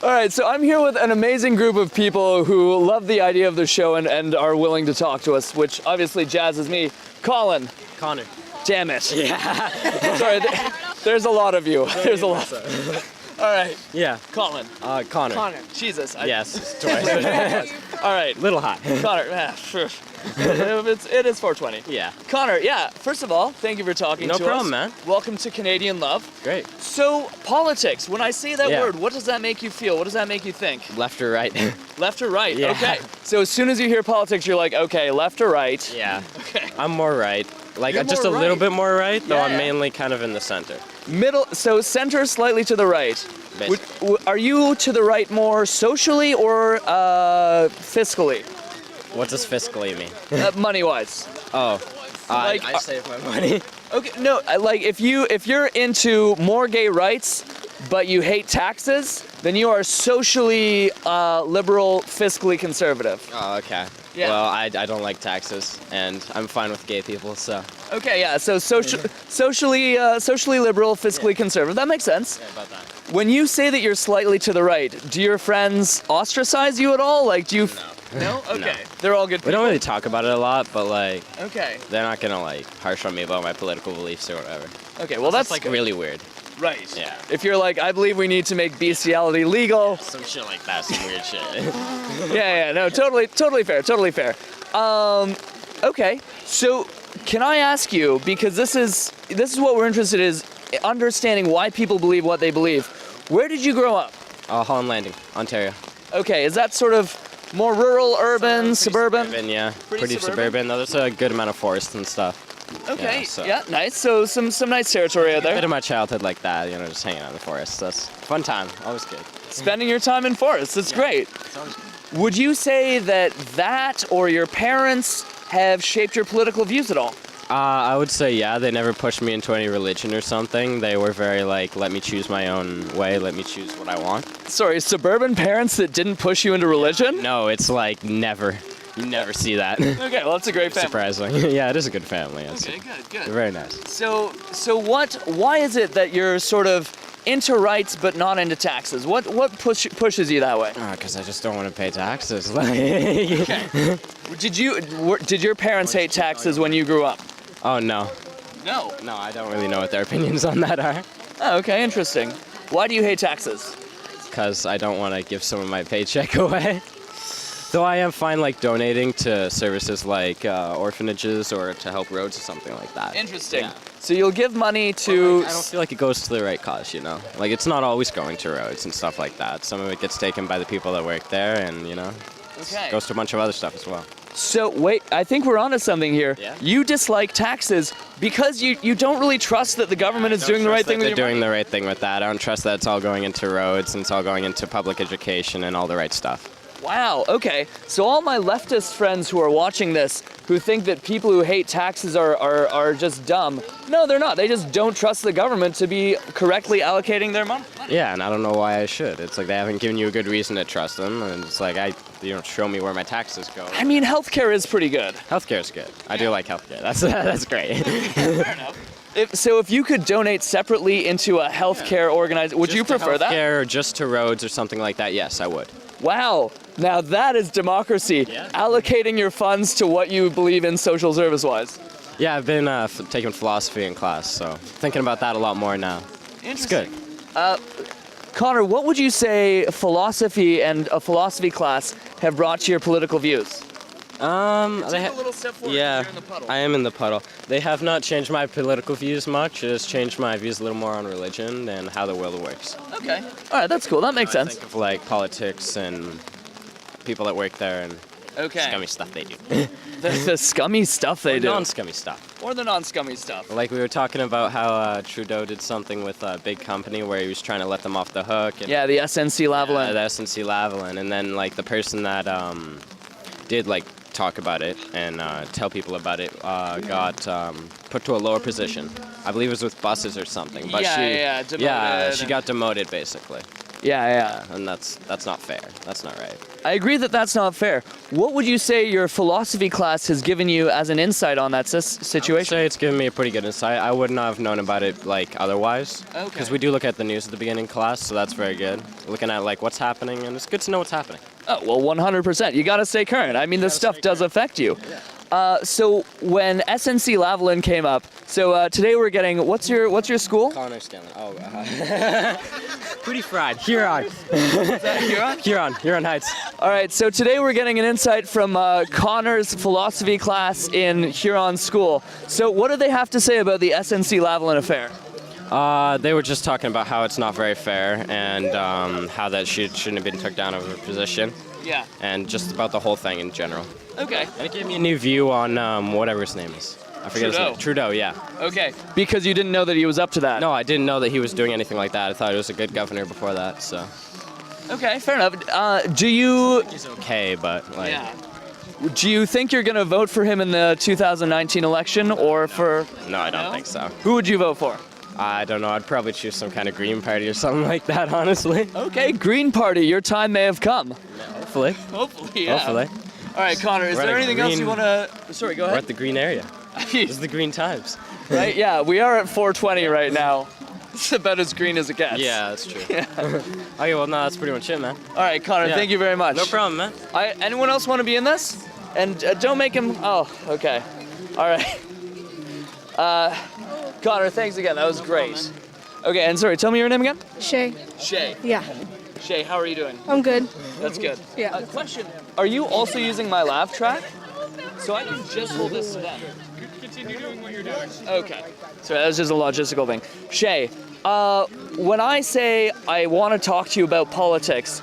All right, so I'm here with an amazing group of people who love the idea of the show and are willing to talk to us, which obviously jazzes me. Colin. Connor. Damn it. Yeah. Sorry, there's a lot of you. There's a lot. All right. Yeah. Colin. Connor. Connor. Jesus. Yes, twice. All right. Little hot. Connor. It is 420. Yeah. Connor, yeah, first of all, thank you for talking to us. No problem, man. Welcome to Canadian Love. Great. So, politics, when I say that Yeah. word, what does that make you feel? What does that make you think? Left or right? Left or right? Yeah. Okay. So as soon as you hear politics, you're like, okay, left or right? Yeah. Okay. I'm more right. Like, You're just more a little right. bit more right, though Yeah, I'm yeah. mainly kind of in the center. Middle, so center slightly to the right. Basically. Are you to the right more socially or fiscally? What does fiscally mean? Money-wise. Oh. Like, I save my money. Okay, no, like if you're into more gay rights, but you hate taxes, then you are socially liberal, fiscally conservative. Oh, okay. Yeah. Well, I don't like taxes, and I'm fine with gay people, so. Okay, yeah. So socially liberal, fiscally conservative. That makes sense. Yeah, about that. When you say that you're slightly to the right, do your friends ostracize you at all? Like, do you? No. Okay. No. They're all good We people. don't really talk about it a lot, but like, Okay. they're not gonna like harsh on me about my political beliefs or whatever. Okay. Well, that's like good. really weird. Right. Yeah. If you're like, I believe we need to make bestiality legal. Some shit like that, some weird shit. Yeah. No. Totally fair. Totally fair. Okay. So, can I ask you, because this is what we're interested in, is understanding why people believe what they believe. Where did you grow up? Holland Landing, Ontario. Okay. Is that sort of more rural, urban, suburban? Yeah. Pretty Pretty suburban? suburban, though there's a good amount of forest and stuff. Okay. Yeah, so- Nice. So some nice territory out A bit there. of my childhood like that, just hanging out in the forest. That's fun time, always good. Spending your time in forests. That's great. Would you say that or your parents have shaped your political views at all? I would say yeah, they never pushed me into any religion or something. They were very like, let me choose my own way, let me choose what I want. Sorry, suburban parents that didn't push you into religion? No, it's like never. You never see that. Okay, well that's a great family. Surprising. Yeah, it is a good family. Yes. Okay, good. They're very nice. So why is it that you're sort of into rights but not into taxes? What pushes you that way? Because I just don't want to pay taxes. Okay. Did your parents hate taxes when you grew up? Oh, no. No. No, I don't really know what their opinions on that are. Oh, okay, interesting. Why do you hate taxes? Because I don't want to give some of my paycheck away. Though I am fine like donating to services like orphanages or to help roads or something like that. Interesting. Yeah. So you'll give money to... I don't feel like it goes to the right cause, Like it's not always going to roads and stuff like that. Some of it gets taken by the people that work there and, Okay. goes to a bunch of other stuff as well. So wait, I think we're onto something here. Yeah? You dislike taxes because you don't really trust that the government is doing the right thing with They're your doing money. the right thing with that. I don't trust that it's all going into roads and it's all going into public education and all the right stuff. Wow, okay. So all my leftist friends who are watching this, who think that people who hate taxes are just dumb, no, they're not. They just don't trust the government to be correctly allocating their money. Yeah, and I don't know why I should. It's like they haven't given you a good reason to trust them, and it's like show me where my taxes go. I mean, healthcare is pretty good. Healthcare's good. I do like healthcare. That's great. Fair enough. If you could donate separately into a healthcare organization, would you prefer that? Healthcare or just to roads or something like that? Yes, I would. Wow, now that is democracy. Yeah. Allocating your funds to what you believe in social service-wise. Yeah, I've been taking philosophy in class, so thinking about that a lot more now. It's good. Connor, what would you say philosophy and a philosophy class have brought to your political views? Take a little step forward. Yeah, You're in the puddle. I am in the puddle. They have not changed my political views much. It has changed my views a little more on religion and how the world works. Okay. All right, that's cool. That makes sense. Think of like politics and people that work there and Okay. scummy stuff they do. The scummy stuff they do. Non-scummy stuff. Or the non-scummy stuff. Like we were talking about how Trudeau did something with a big company where he was trying to let them off the hook. And, Yeah, the SNC Lavalin. the SNC Lavalin, and then like the person that did like talk about it and tell people about it got put to a lower position. I believe it was with buses or something. But Yeah, demoted. she got demoted basically. Yeah. And that's not fair. That's not right. I agree that that's not fair. What would you say your philosophy class has given you as an insight on that I would situation? say it's given me a pretty good insight. I would not have known about it like otherwise. Okay. Because we do look at the news at the beginning class, so that's very good. Looking at like what's happening, and it's good to know what's happening. Oh, well, 100%. You got to stay current. I mean, this stuff does affect you. So when SNC Lavalin came up, so today we're getting, what's your school? Connor Scanlon. Oh, pretty fried. Huron. Huron Heights. All right, so today we're getting an insight from Connor's philosophy class in Huron School. So what do they have to say about the SNC Lavalin affair? They were just talking about how it's not very fair and how that shouldn't have been took down of her position. Yeah. And just about the whole thing in general. Okay. And it gave me a new view on whatever his name is. I forget his name. Trudeau, yeah. Okay. Because you didn't know that he was up to that. No, I didn't know that he was doing anything like that. I thought he was a good governor before that, so. Okay, fair enough. Do you... He's okay, but like... Yeah. Do you think you're going to vote for him in the 2019 election or for... No, I don't think so. Who would you vote for? I don't know. I'd probably choose some kind of Green Party or something like that, honestly. Okay, Green Party, your time may have come. Hopefully. Hopefully, yeah. Hopefully. All right, Connor, is We're there at a anything else you green- want to... Sorry, go We're ahead. at the green area. This is the green times. Right? Yeah, we are at 420 right now. It's about as green as it gets. Yeah, that's true. Okay, well, no, that's pretty much it, man. All right, Connor, Yeah. thank you very much. No problem, man. Anyone else want to be in this? And don't make him... Oh, okay. All right. Connor, thanks again. That was great. Okay, and sorry, tell me your name again? Shay. Shay. Yeah. Shay, how are you doing? I'm good. That's good. Yeah. Question. Are you also using my lav track? So I can just hold this to them. Continue doing what you're doing. Okay. So that was just a logistical thing. Shay, when I say I want to talk to you about politics,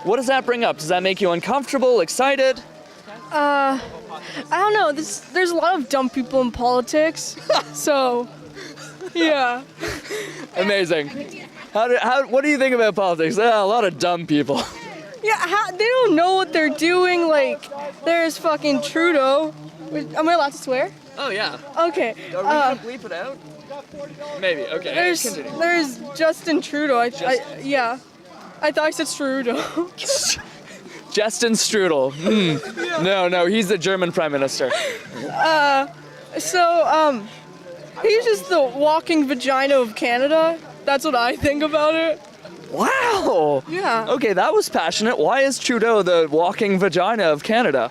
what does that bring up? Does that make you uncomfortable, excited? I don't know. There's a lot of dumb people in politics. So, yeah. Amazing. What do you think about politics? A lot of dumb people. Yeah, they don't know what they're doing. Like, there's fucking Trudeau. Am I allowed to swear? Oh, yeah. Okay. Are we going to bleep it out? Maybe. Okay. Continue. There's Justin Trudeau. Yeah. I thought I said Trudeau. Justin Strudel. No, he's the German Prime Minister. So, he's just the walking vagina of Canada. That's what I think about it. Wow. Yeah. Okay, that was passionate. Why is Trudeau the walking vagina of Canada?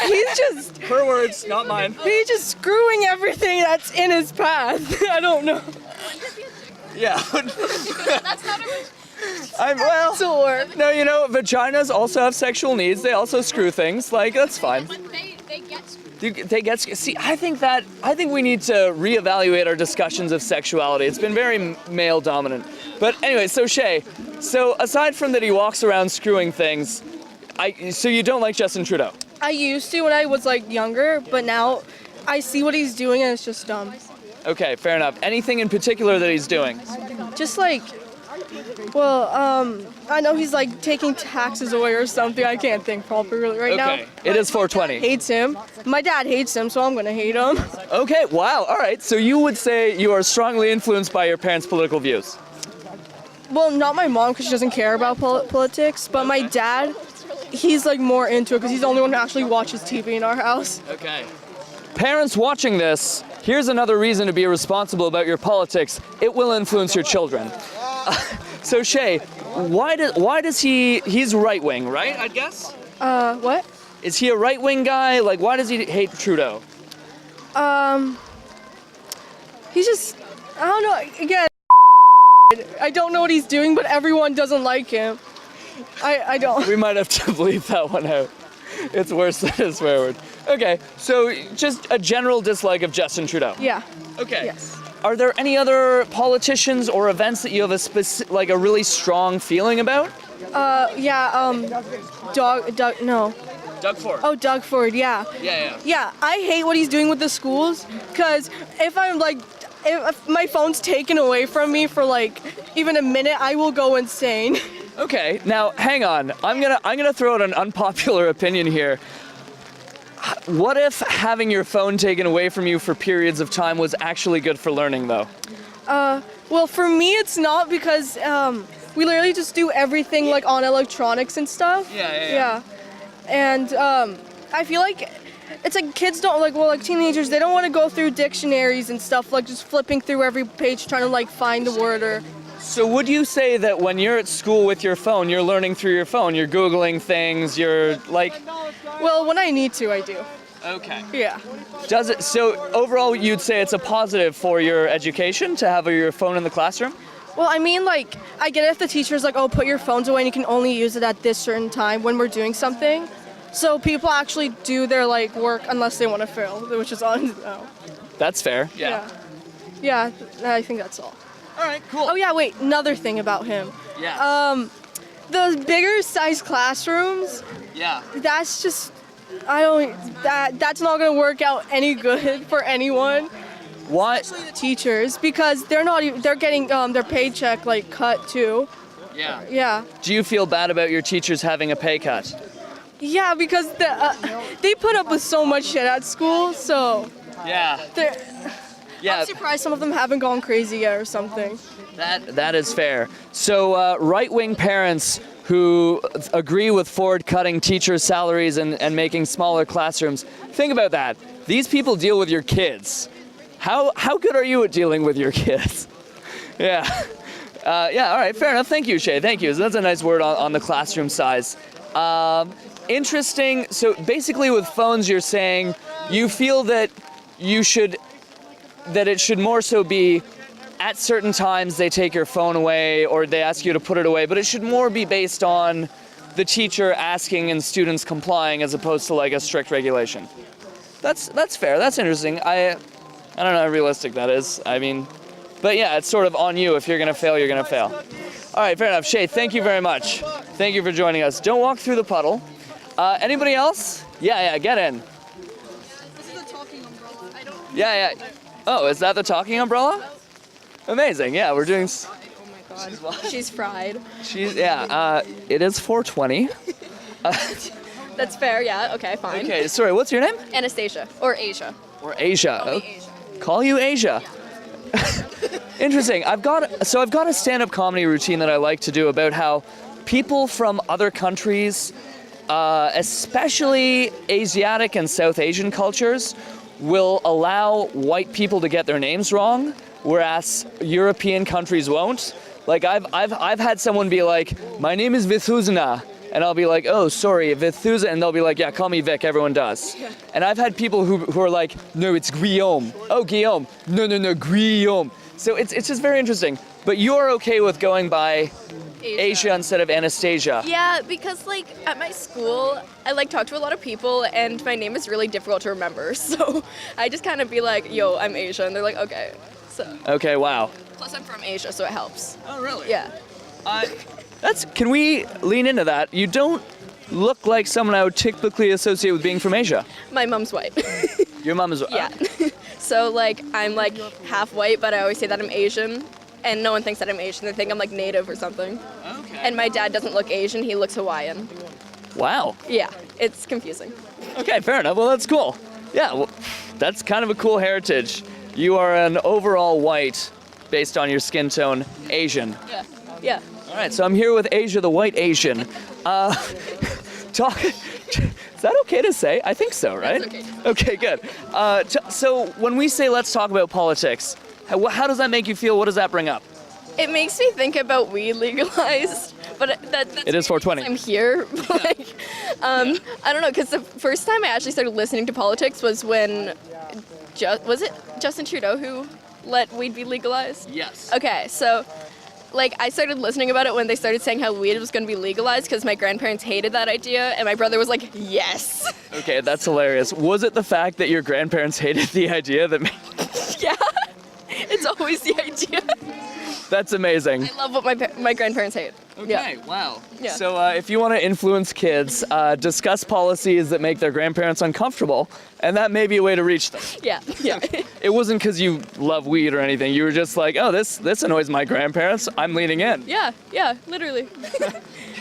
He's just Her words, not mine. he's just screwing everything that's in his path. I don't know. Yeah. That's not a Well, Sore. no, you know, vaginas also have sexual needs. They also screw things. Like, that's fine. but they get screwed. They get see. I think we need to reevaluate our discussions of sexuality. It's been very male dominant. But anyway, so Shay, so aside from that he walks around screwing things, so you don't like Justin Trudeau? I used to when I was like younger, but now I see what he's doing and it's just dumb. Okay, fair enough. Anything in particular that he's doing? Just like, well, I know he's like taking taxes away or something. I can't think properly right now. Okay, it is 420. Hates him. My dad hates him, so I'm gonna hate him. Okay, wow. All right. So you would say you are strongly influenced by your parents' political views? Well, not my mom because she doesn't care about politics, but my dad, he's like more into it because he's the only one who actually watches TV in our house. Okay. Parents watching this, here's another reason to be responsible about your politics. It will influence your children. So Shay, why does he's right wing, right? I guess. What? Is he a right wing guy? Like, why does he hate Trudeau? He's just, I don't know. Again, I don't know what he's doing, but everyone doesn't like him. I don't. We might have to bleep that one out. It's worse than a swear word. Okay, so just a general dislike of Justin Trudeau. Yeah. Okay. Yes. Are there any other politicians or events that you have a really strong feeling about? No. Doug Ford. Oh, Doug Ford, yeah. Yeah. Yeah, I hate what he's doing with the schools, because if my phone's taken away from me for like even a minute, I will go insane. Okay, now hang on. I'm gonna throw out an unpopular opinion here. What if having your phone taken away from you for periods of time was actually good for learning, though? Well, for me, it's not because we literally just do everything like on electronics and stuff. Yeah. And I feel like it's like kids don't like teenagers, they don't want to go through dictionaries and stuff, like just flipping through every page trying to like find a word or. So would you say that when you're at school with your phone, you're learning through your phone, you're Googling things, you're like... Well, when I need to, I do. Okay. Yeah. Does it, so overall you'd say it's a positive for your education to have your phone in the classroom? Well, I mean, like, I get it if the teacher's like, oh, put your phones away and you can only use it at this certain time when we're doing something. So people actually do their, like, work unless they want to fail, which is on. That's fair. Yeah, I think that's all. All right, cool. Oh, yeah, wait, another thing about him. Yeah. Those bigger size classrooms, Yeah. that's just, that's not going to work out any good for anyone. What? The teachers, because they're getting their paycheck, like, cut, too. Yeah. Yeah. Do you feel bad about your teachers having a pay cut? Yeah, because they put up with so much shit at school, so Yeah. I'm surprised some of them haven't gone crazy yet or something. That is fair. So right-wing parents who agree with Ford cutting teachers' salaries and making smaller classrooms, think about that. These people deal with your kids. How good are you at dealing with your kids? Yeah. All right, fair enough. Thank you, Shay. Thank you. So that's a nice word on the classroom size. Interesting. So basically with phones, you're saying you feel that it should more so be at certain times they take your phone away or they ask you to put it away, but it should more be based on the teacher asking and students complying as opposed to like a strict regulation. That's fair. That's interesting. I don't know how realistic that is. I mean, but yeah, it's sort of on you. If you're gonna fail, you're gonna fail. All right, fair enough. Shay, thank you very much. Thank you for joining us. Don't walk through the puddle. Anybody else? Yeah, get in. This is a talking umbrella. I don't. Yeah. Oh, is that the talking umbrella? Amazing. Yeah, we're doing. Oh my god. She's fried. It is 4:20. That's fair, yeah. Okay, fine. Okay, sorry. What's your name? Anastasia. Or Asia. Or Asia. Call me Asia. Call you Asia. Interesting. I've got a stand-up comedy routine that I like to do about how people from other countries, especially Asiatic and South Asian cultures, will allow white people to get their names wrong, whereas European countries won't. Like I've had someone be like, "My name is Vithuzana," and I'll be like, "Oh, sorry, Vithuza," and they'll be like, "Yeah, call me Vic. Everyone does." And I've had people who are like, "No, it's Guillaume." "Oh, Guillaume." No, Guillaume. So it's just very interesting. But you're okay with going by Asia instead of Anastasia? Yeah, because like at my school, I like talk to a lot of people, and my name is really difficult to remember. So I just kind of be like, "Yo, I'm Asia," and they're like, "Okay." So. Okay. Wow. Plus, I'm from Asia, so it helps. Oh, really? Yeah. Can we lean into that? You don't look like someone I would typically associate with being from Asia. My mom's white. Your mom is. Yeah. So like I'm like half white, but I always say that I'm Asian, and no one thinks that I'm Asian. They think I'm like native or something. Okay. And my dad doesn't look Asian; he looks Hawaiian. Wow. Yeah, it's confusing. Okay, fair enough. Well, that's cool. Yeah, well, that's kind of a cool heritage. You are an overall white, based on your skin tone, Asian. Yeah. Yeah. All right, so I'm here with Asia, the white Asian. Is that okay to say? I think so, right? That's okay. Okay, good. So when we say let's talk about politics, how does that make you feel? What does that bring up? It makes me think about weed legalized, but that's It is 4:20. I'm here. Like, I don't know, because the first time I actually started listening to politics was when, was it Justin Trudeau who let weed be legalized? Yes. Okay, so like I started listening about it when they started saying how weed was going to be legalized because my grandparents hated that idea, and my brother was like, yes. Okay, that's hilarious. Was it the fact that your grandparents hated the idea that made... Yeah, it's always the idea. That's amazing. I love what my grandparents hate. Okay, Yeah. wow. Yeah. So if you want to influence kids, discuss policies that make their grandparents uncomfortable, and that may be a way to reach them. Yeah, yeah. It wasn't because you love weed or anything. You were just like, oh, this annoys my grandparents. I'm leaning in. Yeah, literally.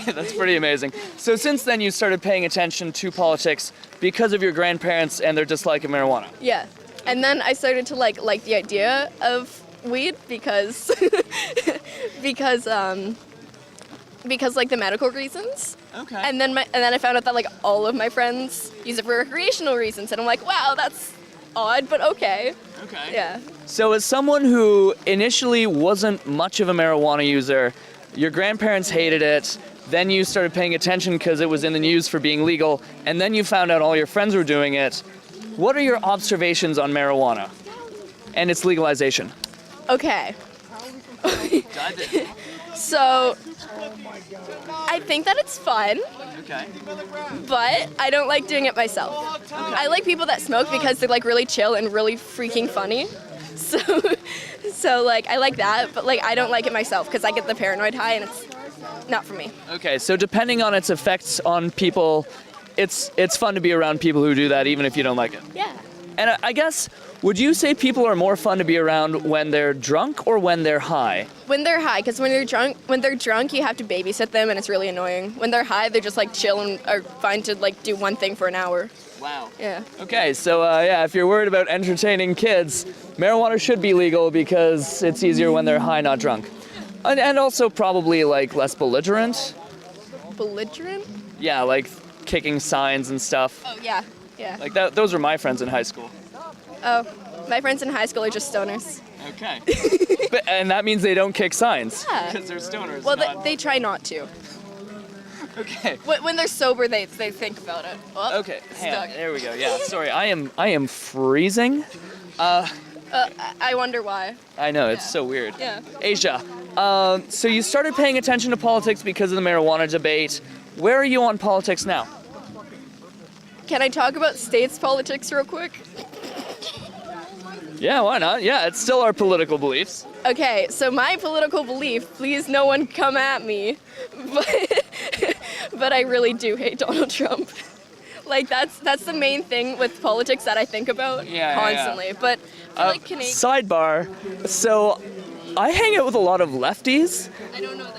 That's pretty amazing. So since then, you started paying attention to politics because of your grandparents and their dislike of marijuana. Yeah, and then I started to like the idea of weed because because like the medical reasons. Okay. And then I found out that like all of my friends use it for recreational reasons, and I'm like, wow, that's odd, but okay. Okay. Yeah. So as someone who initially wasn't much of a marijuana user, your grandparents hated it, then you started paying attention because it was in the news for being legal, and then you found out all your friends were doing it. What are your observations on marijuana and its legalization? Okay. So I think that it's fun, Okay. but I don't like doing it myself. I like people that smoke because they're like really chill and really freaking funny. So like I like that, but like I don't like it myself because I get the paranoid high and it's not for me. Okay, so depending on its effects on people, it's fun to be around people who do that even if you don't like it. Yeah. And I guess, would you say people are more fun to be around when they're drunk or when they're high? When they're high, because when they're drunk, you have to babysit them and it's really annoying. When they're high, they're just like chill and are fine to like do one thing for an hour. Wow. Yeah. Okay, so yeah, if you're worried about entertaining kids, marijuana should be legal because it's easier when they're high, not drunk. And also probably like less belligerent. Belligerent? Yeah, like kicking signs and stuff. Oh yeah, yeah. Like that. Those were my friends in high school. Oh, my friends in high school are just stoners. Okay. And that means they don't kick signs. Yeah. Because they're stoners. Well, not... they try not to. Okay. When they're sober, they think about it. Oh, Okay. Hang on. stuck. There we go. Yeah. Sorry, I am freezing. I wonder why. I know, it's so weird. Yeah. Asia, so you started paying attention to politics because of the marijuana debate. Where are you on politics now? Can I talk about states politics real quick? Yeah, why not? Yeah, it's still our political beliefs. Okay, so my political belief, please no one come at me, but I really do hate Donald Trump. Like that's the main thing with politics that I think about constantly. But for like Canadian, Sidebar, so I hang out with a lot of lefties, I don't know that.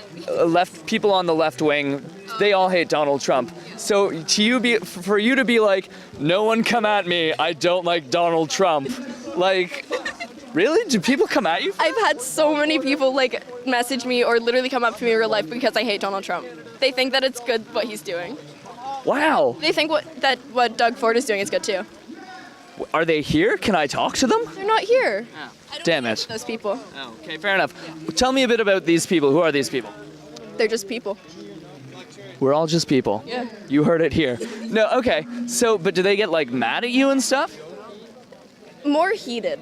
people on the left wing. They all hate Donald Trump. So for you to be like, no one come at me, I don't like Donald Trump. Like, really? Do people come at you? I've had so many people like message me or literally come up to me in real life because I hate Donald Trump. They think that it's good what he's doing. Wow. They think what Doug Ford is doing is good too. Are they here? Can I talk to them? They're not here. Damn it. Those people. Oh, okay, fair enough. Tell me a bit about these people. Who are these people? They're just people. We're all just people. Yeah. You heard it here. No, okay. So, but do they get like mad at you and stuff? More heated.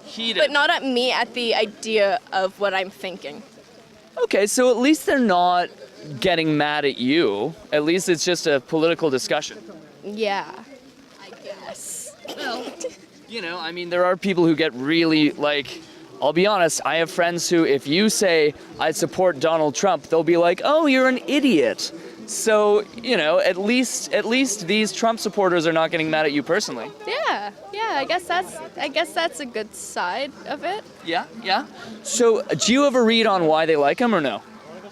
Heated. But not at me, at the idea of what I'm thinking. Okay, so at least they're not getting mad at you. At least it's just a political discussion. Yeah, I guess. You know, I mean, there are people who get really, like, I'll be honest, I have friends who, if you say, I support Donald Trump, they'll be like, oh, you're an idiot. So, you know, at least these Trump supporters are not getting mad at you personally. Yeah, I guess that's a good side of it. Yeah. So, do you ever read on why they like him or no?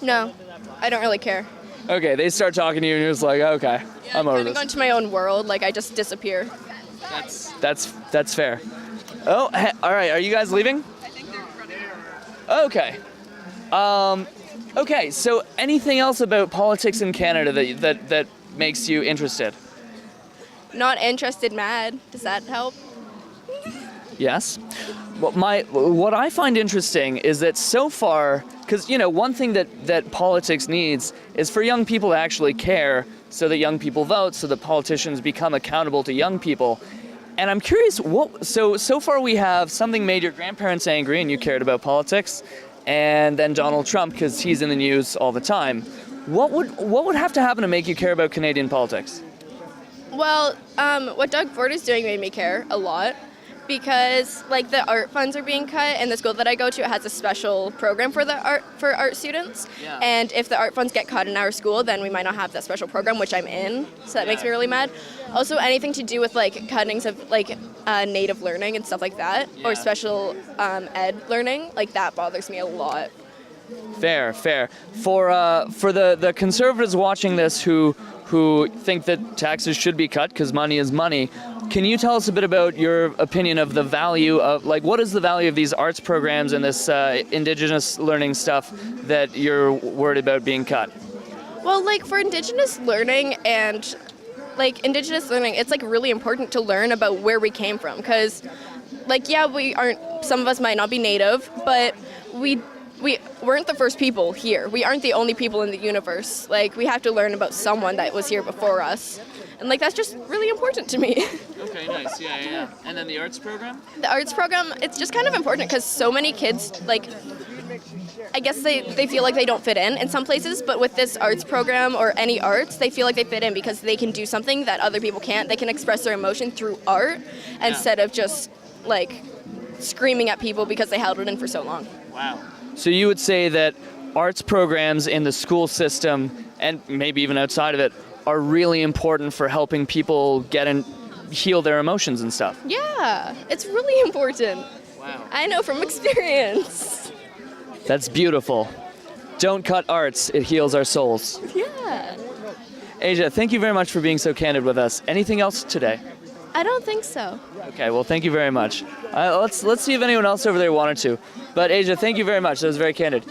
No, I don't really care. Okay, they start talking to you and you're just like, okay, I'm over I this. go into my own world, like I just disappear. That's fair. Oh, all right, are you guys leaving? I think they're running. Okay. Okay, so anything else about politics in Canada that makes you interested? Not interested, mad. Does that help? Yes. What I find interesting is that so far, because you know, one thing that politics needs is for young people to actually care, so that young people vote, so that politicians become accountable to young people. And I'm curious, so far we have something made your grandparents angry and you cared about politics, and then Donald Trump because he's in the news all the time. What would have to happen to make you care about Canadian politics? Well, what Doug Ford is doing made me care a lot because like the art funds are being cut, and the school that I go to has a special program for art students. Yeah. And if the art funds get cut in our school, then we might not have that special program, which I'm in. So that makes me really mad. Also, anything to do with like cuttings of like native learning and stuff like that, or special ed learning, like that bothers me a lot. Fair. For the conservatives watching this who think that taxes should be cut because money is money, can you tell us a bit about your opinion of the value of, like, what is the value of these arts programs and this Indigenous learning stuff that you're worried about being cut? Well, like for Indigenous learning and it's like really important to learn about where we came from because, like, yeah, some of us might not be Native, but we weren't the first people here. We aren't the only people in the universe. Like, we have to learn about someone that was here before us. And, like, that's just really important to me. Okay, nice. Yeah. And then the arts program? The arts program, it's just kind of important because so many kids, like, I guess they feel like they don't fit in some places, but with this arts program or any arts, they feel like they fit in because they can do something that other people can't. They can express their emotion through art instead of just, like, screaming at people because they held it in for so long. Wow. So you would say that arts programs in the school system, and maybe even outside of it, are really important for helping people get and heal their emotions and stuff? Yeah, it's really important. Wow. I know from experience. That's beautiful. Don't cut arts, it heals our souls. Yeah. Asia, thank you very much for being so candid with us. Anything else today? I don't think so. Okay, well, thank you very much. Let's see if anyone else over there wanted to. But Asia, thank you very much. That was very candid.